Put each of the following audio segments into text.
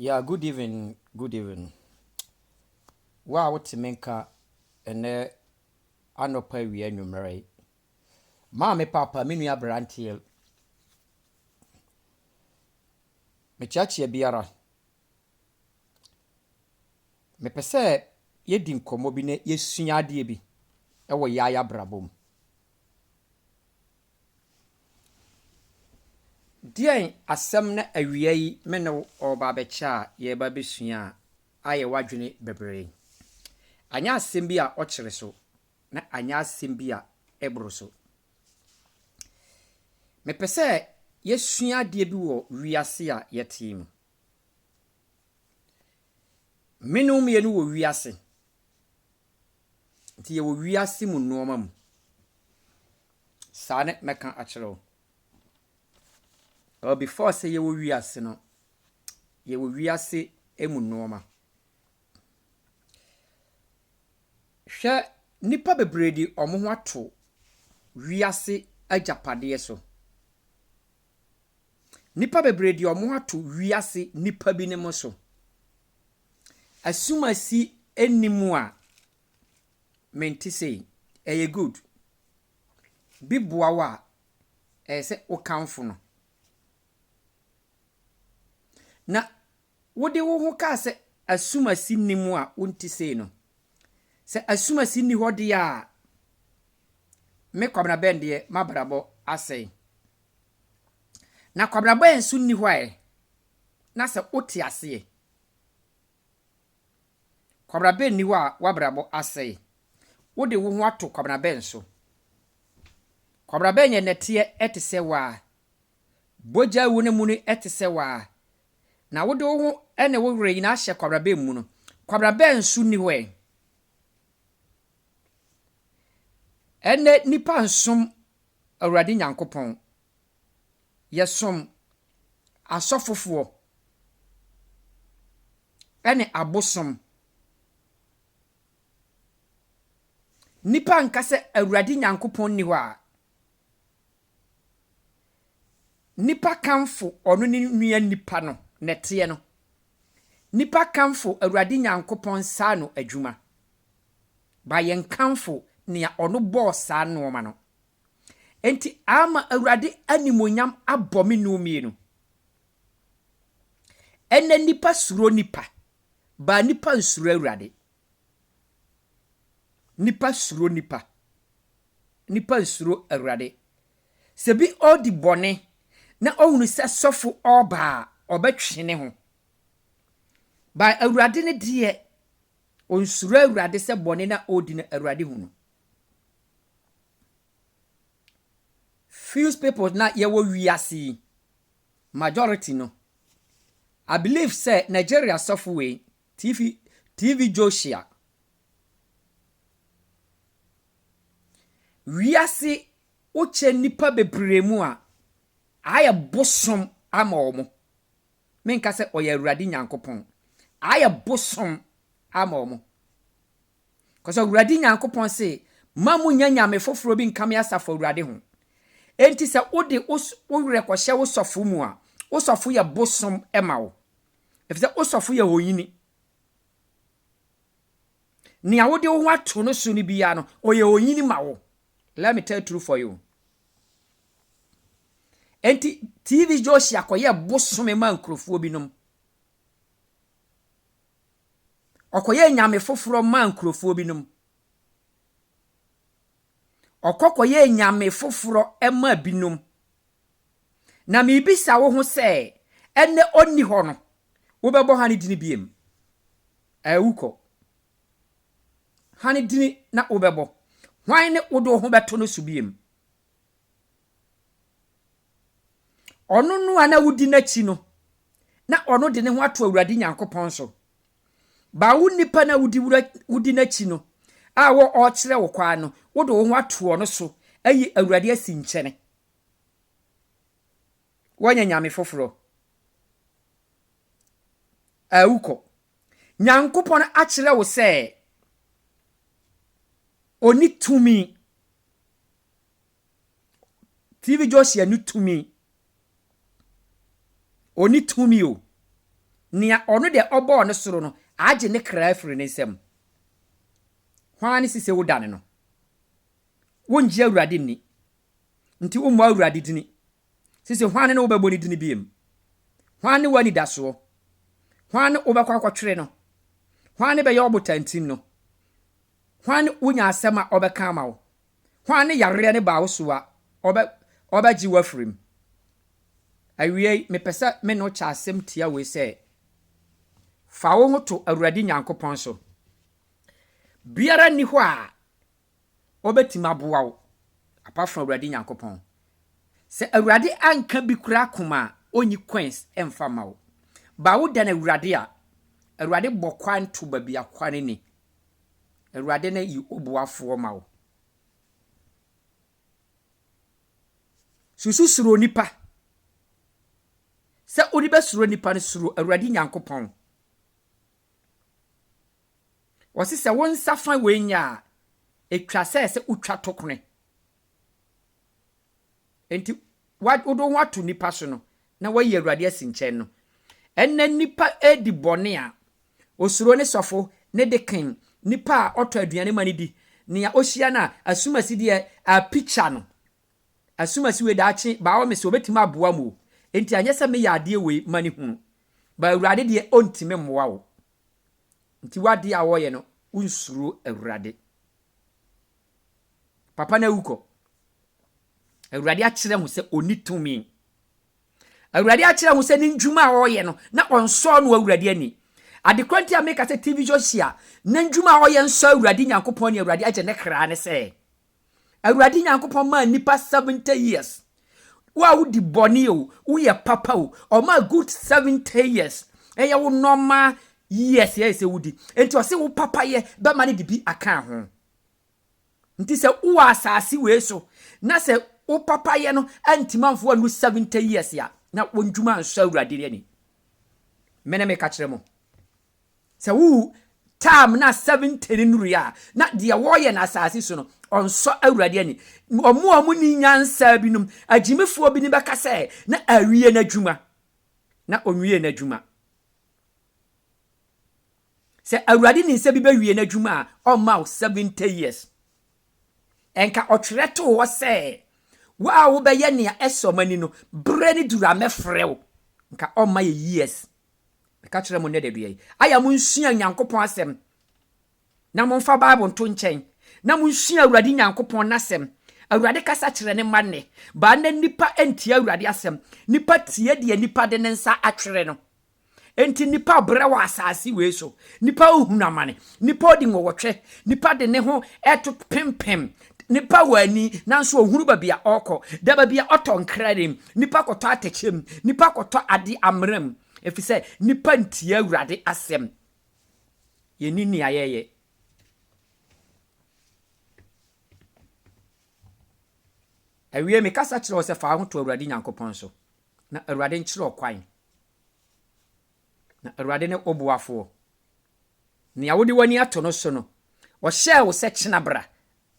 Yeah, good evening. Good evening. Wow, what's menka ene anopa wi numere. Ma me papa me nua brantie. Me chachi biara. Me pese yedi nkomo bi ne yesua ade bi e wo yaya brabom. Dien asem na awia yi me ne oba be cha ye ba besua aye wadwene bebre. Anya asem bi a okere so na anya asem bi a ebro so. Me pese yesua de bi wo wiase a yetim. Menum ye no wo wiase. Nti ye wo wiase mu noma mu. Sane meka akere. Before say ye wo wiase no, ye wo wiase emu noma. Hwe nipa bebredi omo ho ato wiase ajapade so. Nipa bebredi omo ho ato wiase nipa bi ne mo so. Asuma si enimu a menti sei eye good. Bi boa wa se o kanfo no. Na wode wo ho ka se asuma si nimu a wonti sei no. Se asuma si ni hode a me kwabna bende mabrabo asei. Na kwabna ben su ni hwae. Na se oti ase. Kwabna ben ni wa wabrabo asei. Wode wo ho ato kwabna ben so. Kwabna ben ye netie etese wa. Boja wo ne mu ne etese wa. Na wode wo ho ene wo wure yi na hye kwabna ben mu no. Kwabna ben su ni hwae. Ene nipa nsom awurade nyankopon yesom asofofo ene abosom nipa nkase awurade nyankopon ni ho a nipa kanfo ono ni nua nipa no nete no nipa kanfo awurade nyankopon sa no adwuma ba yen kanfo nia ono boss anu ma no enti ama awurade animonyam abomi no mienu enne nipa suro nipa ba nipa nsuro awurade nipa suro nipa nsuro awurade sebi odi bone na ohunu se sofo oba obetwene ho ba awurade ne de onsuro awurade se bone na odi na awurade hunu. Few people na ye wo wiase majority no I believe say Nigeria software TV Joshua wiase uche nipa bebremu a aya bosom ama omo menka se oya awurade nyankopon aya bosom ama omo cause awurade nyankopon say mamu nyanyame foforo bi nkame asafo awurade ho. Enti se ode wure kwhye wo sofo mu a wo sofo ye bosom ema wo efise wo sofo ye hoyini ni awode wo ato no so ni bia no oye hoyini ma wo. Let me tell true for you. Enti TV Joshua koye bosom ma nkrofo binom okoye nyame foforo ma nkrofo binom okokoye nyame foforo ema binom na me bisa wo ho se ene onni ho no wo bebo hani dini biem awuko hani dini na wo bebo hwan ne wo do ho beto no su biem ono no ana wudi na chi no na ono de ne ho ato awurade nyankopon so ba wo nipa na wudi na chi no a wo o kire wo kwa no wo do ho ato no so ayi awurade asi nkyene wanya nyame foforo awuko nyankopon a kire wo se oni tumi TV Joshua ni tumi oni tumi o nia ono de obo no soro no age ne kra afiri ne nsam hwan ne sise wo dane no wonji awurade ni nti wo mo awurade dini sise hwan ne wo bebo ni dini biem hwan ne wani daso hwan ne wo bekwa akotwere no hwan ne be ye obotantim no hwan ne wonya asema obeka ama wo hwan ne yare ne ba wo so a obaji wafrim awie me pesa me no cha asem tia we se fa wo hoto awurade nyankopon so biara ni ho a obetima boa wo apart from awurade nyankopon se awurade anka bi kura koma onyi coins emfa ma wo ba wo da na awurade a awurade bokwan to ba bia kwane ni awurade na yi oboafo ma wo susu suro nipa se odi be suro nipa ne suro awurade nyankopon wose se won safa wenya etwa se utwa tokone enti wodo wato nipa so no na wayi awurade asinchen no enna nipa edi bone a osuro ne sofo ne de kan nipa a oto aduane mani di nia ohia na asumasi de a picture no asumasi we daachi ba wo me se obetima aboa mu enti anyesa me yade we mani hu ba awurade de ontime mmoa wo nti wade a wo ye no unsuro awurade papa na wuko awurade a kire hu se onitumi awurade a kire hu se ni ndwuma a wo ye no na onso no awurade ani adekwanti a make as TV josia na ndwuma a wo ye nso awurade nyankopon ne awurade age ne kra ne se awurade nyankopon ma nipa 70 years wa wudi boni o wo papa o ma good 70 years eya wo normal years yes wudi enti o se wo papa ye be ma ne de bi aka ho nti se wo asase we so na se wo papa ye no antimanfo anu 70 years ya na wo ndwuma anso awurade ne ni mena me ka kire mo se wo tam na 70 nuru ya na de wo ye na asase so no onso awurade ani omo ni nyansa binum agimefo bi ni beka se na awie na dwuma na onwie na dwuma se awurade ni nse bi be wie na dwuma a ma 70 years enka otwereto wo se wa wo be ye ne esomani no breni dura mefrew nka ma ye years ka kire mo ne de bia aya mo nsua nyankopon asem na mo mfa bible nto nchen na munsua awurade nyankopon nasem awurade kasa kire ne manne ba na nipa enti awurade asem nipa tie de nipa de ne nsa atwere no enti nipa brewa asase we so nipa ohunamane nipa odi nwotwe nipa de ne ho eto pempem nipa wani nanso ohuru babia okọ da babia otonkradem nipa koto atechem nipa koto ade amram efise nipa ntie awurade asem ye nini ayeye awie me kasa kire o se fa ho to awurade nyankopon so na awurade nkire okwan na awurade ne obuafo ne awodi wani ato no so no wo hye wo se kina bra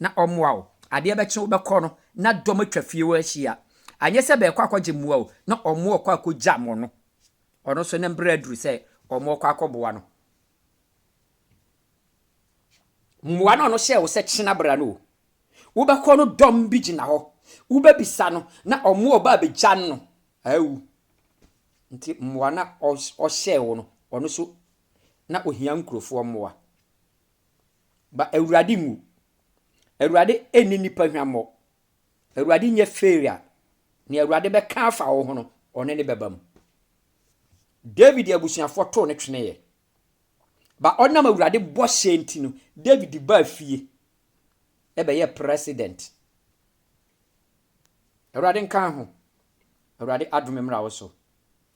na omoa wo ade be kye wo bekọ no na dom atwafie wo ahia anye se be kwa akọje muwa wo na omoa kwa akọja mo no ono so ne mbra aduru se omoa kwa akọboa no muwa no hye wo se kina bra no wo bekọ no dom bi gina ho ube bisa no na omo oba beja no awu nti mmoa na ohye wo no ono so na ohia nkrofo mmoa ba awurade mu awurade eni nipa hwammo awurade nye failure ne awurade be ka afa wo ho no one ne bebam David abusuafo to ne twene ye ba onam awurade bo hye nti no David ba fie ebe ye president awurade nka ho awurade adome mra wo so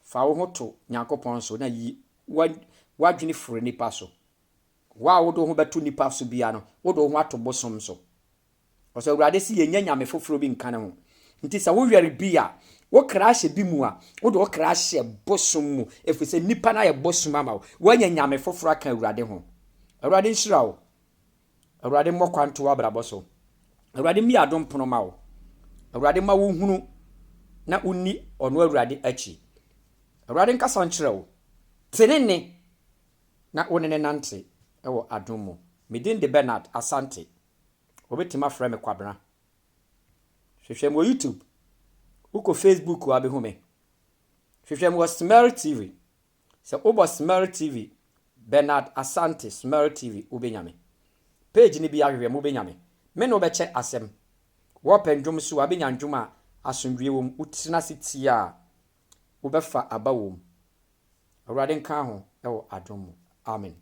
fa wo ho to nyankopon so na yi wadwene fure nipa so wa wo do ho beto nipa so bia no wo do ho ato bosom so oso awurade si yenya nyame foforo bi nka ne ho nti sa wo were bia wo krashe bi mu a wo do krashe bosom mu efise nipa na ye bosom ama wo nya nyame foforo aka awurade ho awurade nhyira wo awurade mmokwanto abrabo so awurade mi adom pono ma wo awurade ma wo hunu na unni ono awurade achi awurade nkasa nkyerɛ wo tenene na wonene nante ewo adomo medin de Bernard Asante obetima frɛ me kwabena hwehwɛ mo YouTube uko Facebook wa behume hwehwɛ mo Smell TV se obo Smell TV Bernard Asante Smell TV ubenyame page ni bi ahwehwɛ mo benyame me no beche asem wo pendwom so abenya ndwom a asomdwe wom utina sitia ubefa aba wom awurade nka ho ewo adomo amen